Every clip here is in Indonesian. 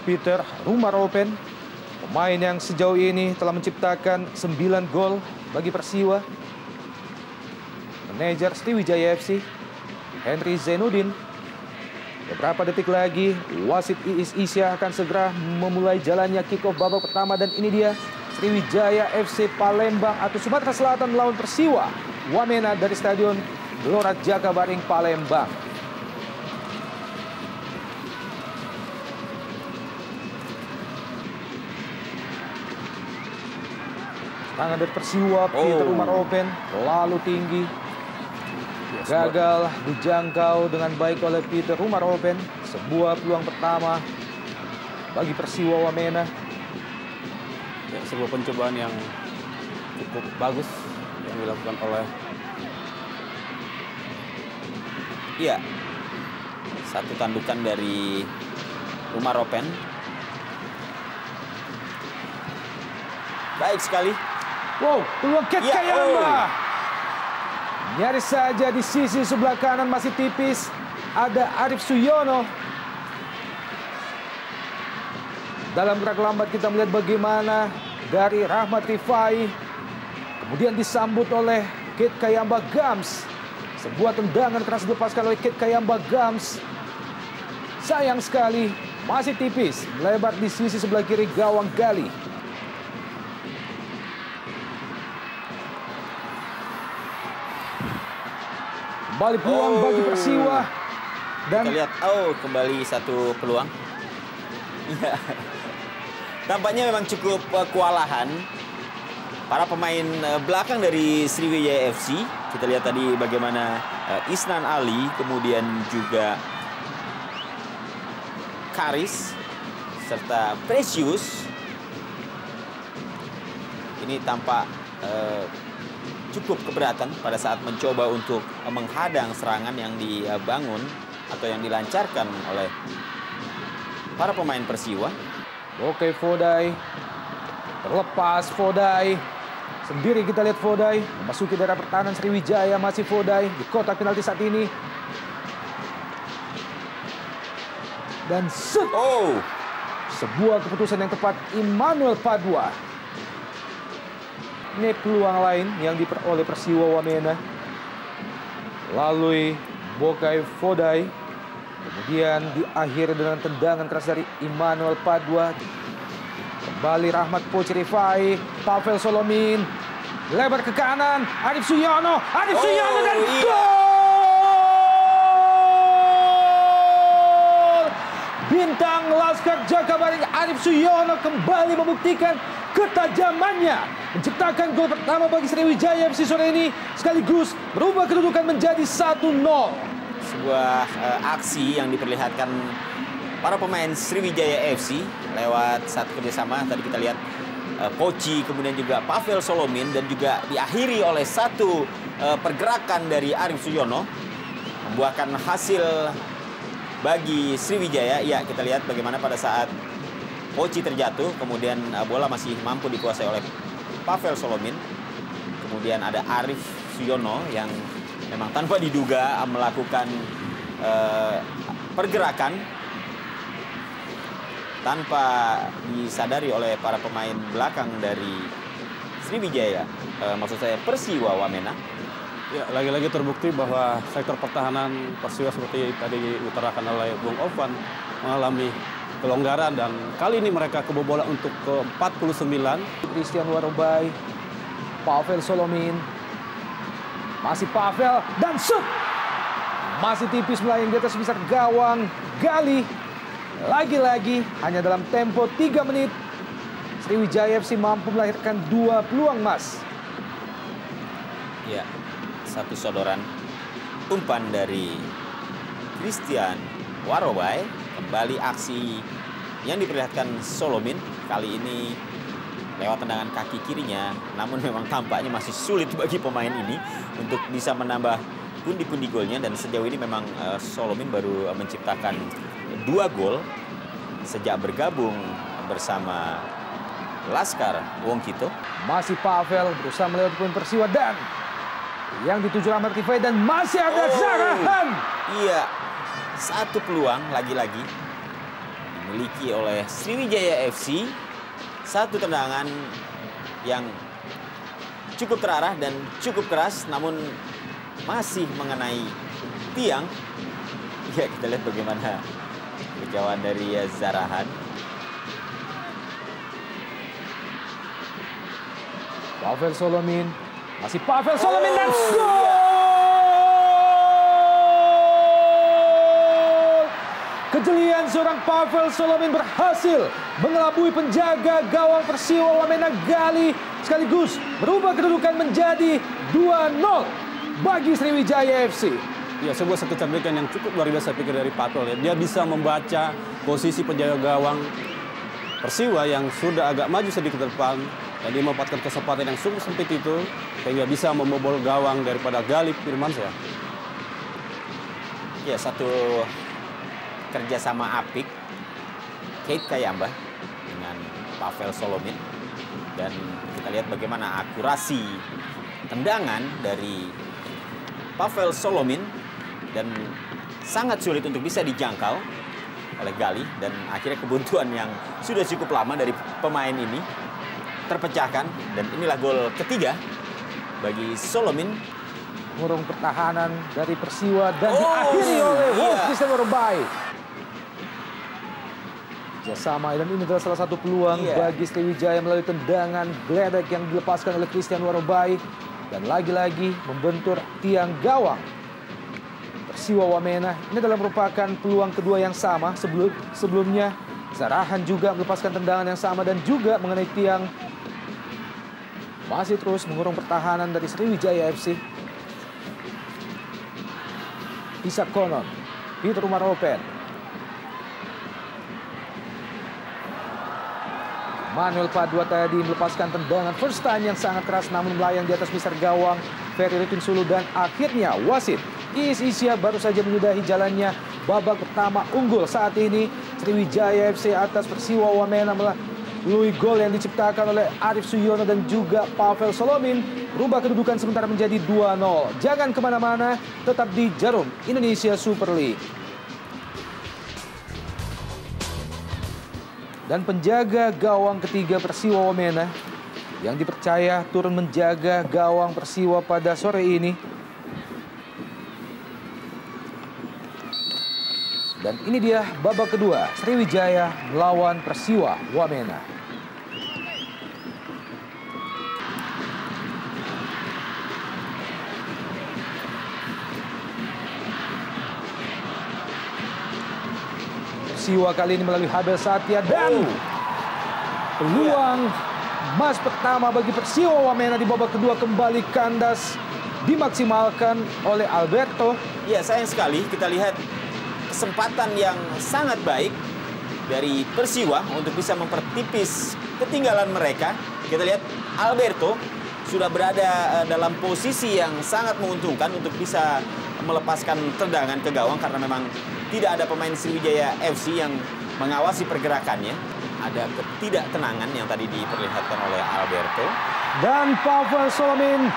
Peter Rumaropen, pemain yang sejauh ini telah menciptakan 9 gol bagi Persiwa. Manajer Sriwijaya FC, Henry Zainuddin. Beberapa detik lagi, wasit Iis Isya akan segera memulai jalannya kick-off babak pertama. Dan ini dia, Sriwijaya FC Palembang atau Sumatera Selatan melawan Persiwa Wamena dari Stadion Gelora Jakabaring, Palembang. Tangan dari Persiwa, Peter Rumaropen, lalu tinggi. Gagal dijangkau dengan baik oleh Peter Rumaropen. Sebuah peluang pertama bagi Persiwa Wamena. Ya, sebuah pencobaan yang cukup bagus yang dilakukan oleh satu tandukan dari Rumaropen. Baik sekali. Wow, peluang Ket Kayamba. Nyaris saja di sisi sebelah kanan, masih tipis. Ada Arif Suyono. Dalam gerak lambat kita melihat bagaimana dari Rahmat Rifai. Kemudian disambut oleh Ket Kayamba Gams. Sebuah tendangan keras dilepaskan oleh Ket Kayamba Gams. Sayang sekali, masih tipis. Melebar di sisi sebelah kiri gawang Gali. Kembali peluang bagi Persiwa. Dan kita lihat, kembali satu peluang. Ya. Tampaknya memang cukup kewalahan para pemain belakang dari Sriwijaya FC. Kita lihat tadi bagaimana Isnan Ali, kemudian juga Karis, serta Precious. Ini tampak cukup keberatan pada saat mencoba untuk menghadang serangan yang dibangun atau yang dilancarkan oleh para pemain Persiwa. Oke, Fodai terlepas. Fodai sendiri, kita lihat Fodai memasuki daerah pertahanan Sriwijaya. Masih Fodai di kotak penalti saat ini. Dan sebuah keputusan yang tepat Immanuel Padua. Ini peluang lain yang diperoleh Persiwa Wamena. Lalui Bokai Fodai. Kemudian diakhiri dengan tendangan keras dari Immanuel Padua. Kembali Rahmat Poci Rifai. Pavel Solomin. Lebar ke kanan. Arif Suyono. Arif Suyono dan gol! Bintang Laskar Jakabaring Arif Suyono kembali membuktikan ketajamannya, menciptakan gol pertama bagi Sriwijaya FC sore ini, sekaligus merubah kedudukan menjadi 1-0. Sebuah aksi yang diperlihatkan para pemain Sriwijaya FC lewat satu kerjasama. Tadi kita lihat Poci, kemudian juga Pavel Solomin, dan juga diakhiri oleh satu pergerakan dari Arif Suyono, membuahkan hasil bagi Sriwijaya. Ya, kita lihat bagaimana pada saat Poci terjatuh, kemudian bola masih mampu dikuasai oleh Pavel Solomin. Kemudian ada Arif Suyono yang memang tanpa diduga melakukan pergerakan tanpa disadari oleh para pemain belakang dari Sriwijaya. Maksud saya Persiwa Wamena. Ya, lagi-lagi terbukti bahwa sektor pertahanan Persiwa seperti tadi diutarakan oleh Bung Ovan mengalami kelonggaran, dan kali ini mereka kebobolan untuk ke-49. Christian Warobai, Pavel Solomin, masih Pavel, dan shoot! Masih tipis melayang di atas misar gawang Gali. Lagi-lagi hanya dalam tempo 3 menit Sriwijaya FC mampu melahirkan 2 peluang emas. Ya, satu sodoran umpan dari Christian Warobai. Kembali aksi yang diperlihatkan Solomin, kali ini lewat tendangan kaki kirinya. Namun memang tampaknya masih sulit bagi pemain ini untuk bisa menambah pundi-pundi golnya. Dan sejauh ini memang Solomin baru menciptakan 2 gol sejak bergabung bersama Laskar Wongkito. Masih Pavel berusaha melewati pemain Persiwa, dan yang dituju Rahmat Rifai, dan masih ada Zarahan. Iya, satu peluang lagi-lagi dimiliki oleh Sriwijaya FC. Satu tendangan yang cukup terarah dan cukup keras, namun masih mengenai tiang. Ya, kita lihat bagaimana kejauhan dari Zarahan. Pavel Solomin, masih Pavel Solomin dan gol! Iya. Kejelian seorang Pavel Solomin berhasil mengelabui penjaga gawang Persiwa Wamena Gali, sekaligus berubah kedudukan menjadi 2-0 bagi Sriwijaya FC. Ya, sebuah satu kecerdikan yang cukup luar biasa pikir dari Pavel. Ya. Dia bisa membaca posisi penjaga gawang Persiwa yang sudah agak maju sedikit ke depan, dan dia memanfaatkan kesempatan yang cukup sempit itu sehingga bisa membobol gawang daripada Gali Firmansyah. Ya, satu kerjasama apik Keith Kayamba dengan Pavel Solomin, dan kita lihat bagaimana akurasi tendangan dari Pavel Solomin dan sangat sulit untuk bisa dijangkau oleh Gali, dan akhirnya kebuntuan yang sudah cukup lama dari pemain ini terpecahkan, dan inilah gol ketiga bagi Solomin. Mengurung pertahanan dari Persiwa dan diakhiri oleh Christian Warubai. Kerjasama, dan ini adalah salah satu peluang bagi Sriwijaya melalui tendangan gledek yang dilepaskan oleh Christian Warubai, dan lagi-lagi membentur tiang gawang Persiwa Wamena. Ini adalah merupakan peluang kedua yang sama. Sebelumnya Zarahan juga melepaskan tendangan yang sama dan juga mengenai tiang. Masih terus mengurung pertahanan dari Sriwijaya FC. Isak Konon, Peter Umaropen, Manuel Padua tadi melepaskan tendangan first time yang sangat keras, namun melayang di atas misar gawang Ferry Rutin Sulu, dan akhirnya wasit Is Isya baru saja menyudahi jalannya babak pertama unggul. Saat ini Sriwijaya FC atas Persiwa Wamena melalui gol yang diciptakan oleh Arif Suyono dan juga Pavel Solomin, berubah kedudukan sementara menjadi 2-0. Jangan kemana-mana, tetap di Jarum Indonesia Super League. Dan penjaga gawang ketiga Persiwa Wamena yang dipercaya turun menjaga gawang Persiwa pada sore ini. Dan ini dia babak kedua, Sriwijaya melawan Persiwa Wamena. Persiwa kali ini melalui Habel Satya, dan peluang emas pertama bagi Persiwa Wamena di babak kedua kembali kandas, dimaksimalkan oleh Alberto. Ya, sayang sekali kita lihat kesempatan yang sangat baik dari Persiwa untuk bisa mempertipis ketinggalan mereka. Kita lihat Alberto sudah berada dalam posisi yang sangat menguntungkan untuk bisa melepaskan tendangan ke gawang, karena memang tidak ada pemain Sriwijaya FC yang mengawasi pergerakannya. Ada ketidaktenangan yang tadi diperlihatkan oleh Alberto. Dan Pavel Solomin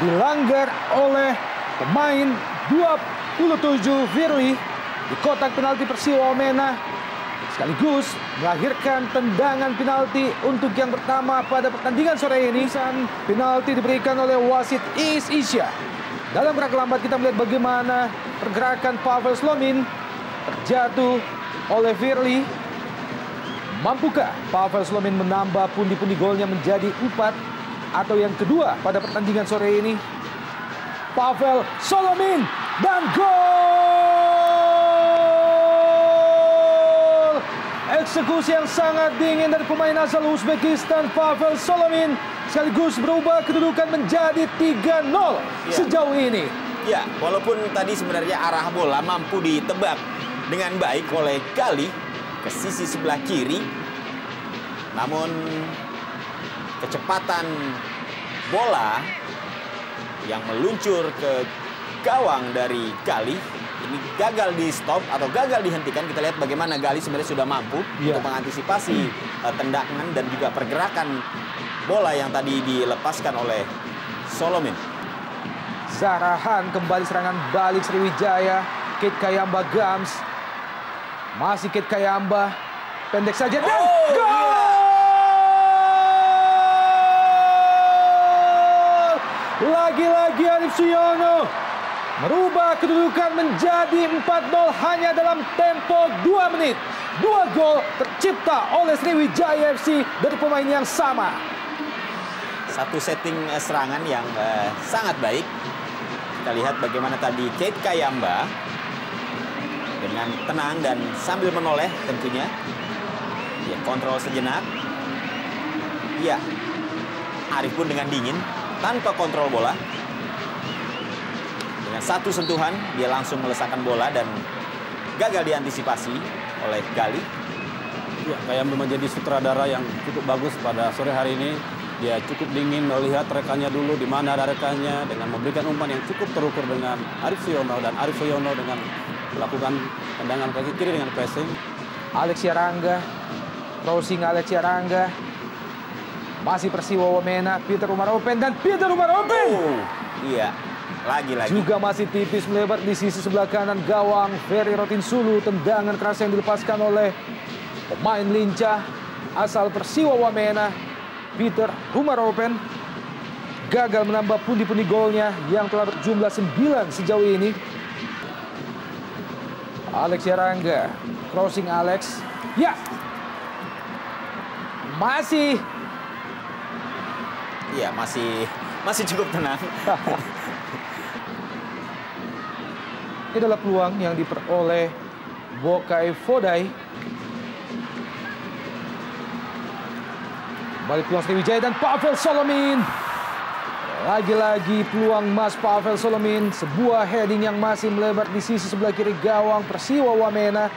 dilanggar oleh pemain 27 Firly di kotak penalti Persiwa Wamena, sekaligus melahirkan tendangan penalti untuk yang pertama pada pertandingan sore ini. Penalti diberikan oleh wasit Is Isya. Dalam rangka lambat kita melihat bagaimana pergerakan Pavel Solomin terjatuh oleh Firly. Mampukah Pavel Solomin menambah pundi-pundi golnya menjadi 4 atau yang kedua pada pertandingan sore ini? Pavel Solomin dan gol! Eksekusi yang sangat dingin dari pemain asal Uzbekistan Pavel Solomin, sekaligus berubah kedudukan menjadi 3-0 sejauh ini. Ya, walaupun tadi sebenarnya arah bola mampu ditebak dengan baik oleh Gali ke sisi sebelah kiri, namun kecepatan bola yang meluncur ke gawang dari Gali ini gagal di stop atau gagal dihentikan. Kita lihat bagaimana Gali sebenarnya sudah mampu untuk mengantisipasi tendangan dan juga pergerakan bola yang tadi dilepaskan oleh Solomin. Zarahan kembali serangan balik Sriwijaya. Keith Kayamba Gams. Masih Keith Kayamba. pendek saja dan Oh, gol! Lagi-lagi Arif Suyono merubah kedudukan menjadi 4-0 hanya dalam tempo 2 menit. 2 gol tercipta oleh Sriwijaya FC dari pemain yang sama. Satu setting serangan yang sangat baik. Kita lihat bagaimana tadi Kate Kayamba dengan tenang dan sambil menoleh tentunya. Ya, kontrol sejenak. Ya, Arif pun dengan dingin tanpa kontrol bola. Dengan satu sentuhan dia langsung melesakkan bola dan gagal diantisipasi oleh Gali. Ya, Kayamba menjadi sutradara yang cukup bagus pada sore hari ini. Dia cukup dingin melihat rekannya dulu, di mana ada rekannya, dengan memberikan umpan yang cukup terukur dengan Arif Suyono. Dan Arif Suyono dengan melakukan tendangan kaki kiri dengan passing. Alexia Rangga, crossing Alexia Rangga. Masih Persiwa Wamena, Peter Umaropen dan Peter Umaropen. Oh, iya, lagi-lagi. Juga masih tipis melebar di sisi sebelah kanan gawang Ferry Rotinsulu. Tendangan keras yang dilepaskan oleh pemain lincah asal Persiwa Wamena, Peter Umaropen, gagal menambah pundi-pundi golnya yang telah berjumlah 9 sejauh ini. Alex Yarangga, crossing Alex. Ya, masih. Iya, masih cukup tenang. Ini adalah peluang yang diperoleh Bokai Fodai. Balik peluang Sriwijaya dan Pavel Solomin. Lagi-lagi peluang Mas Pavel Solomin. Sebuah heading yang masih melebar di sisi sebelah kiri gawang Persiwa Wamena.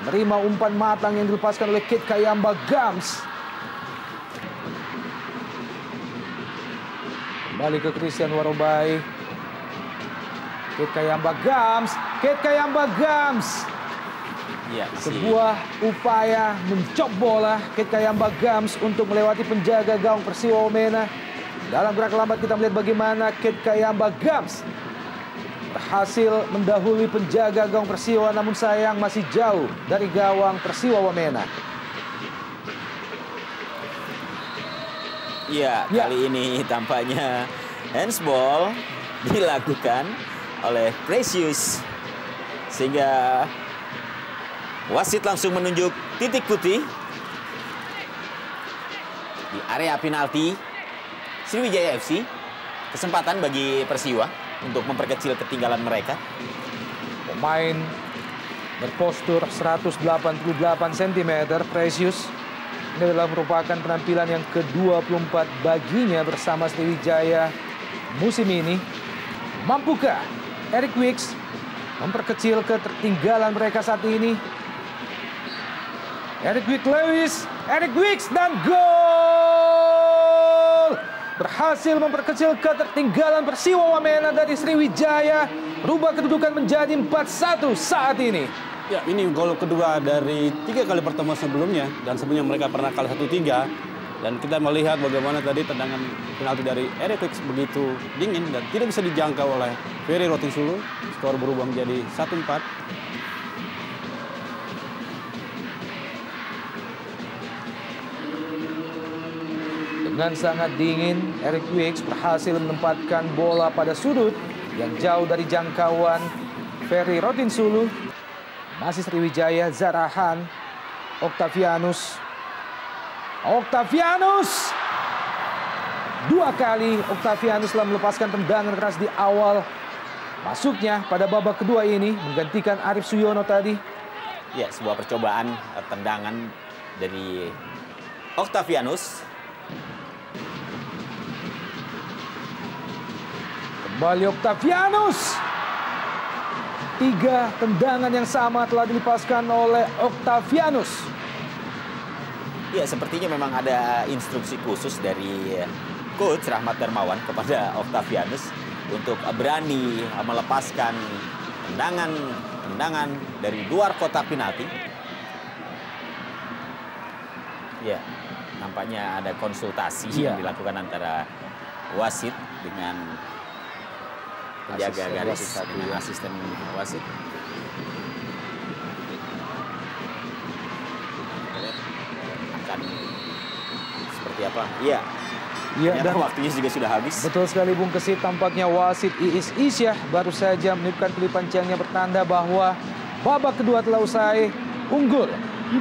Menerima umpan matang yang dilepaskan oleh Kate Kayamba Gams. Kembali ke Christian Warobai. Kate Kayamba Gams. Kate Kayamba Gams. Iya, Sebuah upaya mencop bola Kate Kayamba Gams untuk melewati penjaga gawang Persiwa Wamena. Dalam gerak lambat kita melihat bagaimana Kate Kayamba Gams berhasil mendahului penjaga gawang Persiwa, namun sayang masih jauh dari gawang Persiwa Wamena. Iya, Ya. kali ini tampaknya handsball dilakukan oleh Precious. Sehingga wasit langsung menunjuk titik putih di area penalti Sriwijaya FC. Kesempatan bagi Persiwa untuk memperkecil ketinggalan mereka. Pemain berpostur 188 cm, Precious. Ini adalah merupakan penampilan yang ke-24 baginya bersama Sriwijaya musim ini. Mampukah Eric Wicks memperkecil ketertinggalan mereka saat ini? Eric Wicks dan gol! Berhasil memperkecil ketertinggalan Persiwa Wamena dari Sriwijaya. Rubah kedudukan menjadi 4-1 saat ini. Ya, ini gol kedua dari 3 kali pertemuan sebelumnya. Dan sebelumnya mereka pernah kalah 1-3. Dan kita melihat bagaimana tadi tendangan penalti dari Eric Wicks begitu dingin dan tidak bisa dijangkau oleh Ferry Rotinsulu. Skor berubah menjadi 1-4. Dengan sangat dingin, Eric Wicks berhasil menempatkan bola pada sudut yang jauh dari jangkauan Ferry Rotinsulu. Masih Sriwijaya, Zarahan, Octavianus. 2 kali Octavianus telah melepaskan tendangan keras di awal masuknya pada babak kedua ini, menggantikan Arif Suyono tadi. Ya, sebuah percobaan tendangan dari Octavianus. Kembali Octavianus. 3 tendangan yang sama telah dilepaskan oleh Octavianus. Ya, sepertinya memang ada instruksi khusus dari Coach Rahmat Darmawan kepada Octavianus untuk berani melepaskan tendangan dari luar kotak penalti. Ya, nampaknya ada konsultasi yang dilakukan antara wasit dengan penjaga garis dengan asisten wasit. seperti apa. Iya. Iya, Dan dan waktunya juga sudah habis. betul sekali Bung Kesit, tampaknya wasit Iis Isyah baru saja meniupkan kelipan tiangnya bertanda bahwa babak kedua telah usai. Unggul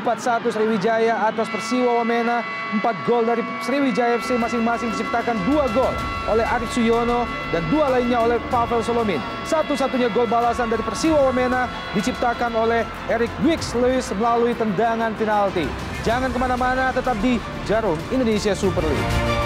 4-1 Sriwijaya atas Persiwa Wamena. 4 gol dari Sriwijaya FC masing-masing diciptakan 2 gol oleh Arif Suyono dan 2 lainnya oleh Pavel Solomin. Satu-satunya gol balasan dari Persiwa Wamena diciptakan oleh Erik Wicks Lewis melalui tendangan penalti. Jangan kemana-mana, tetap di Jarum Indonesia Super League.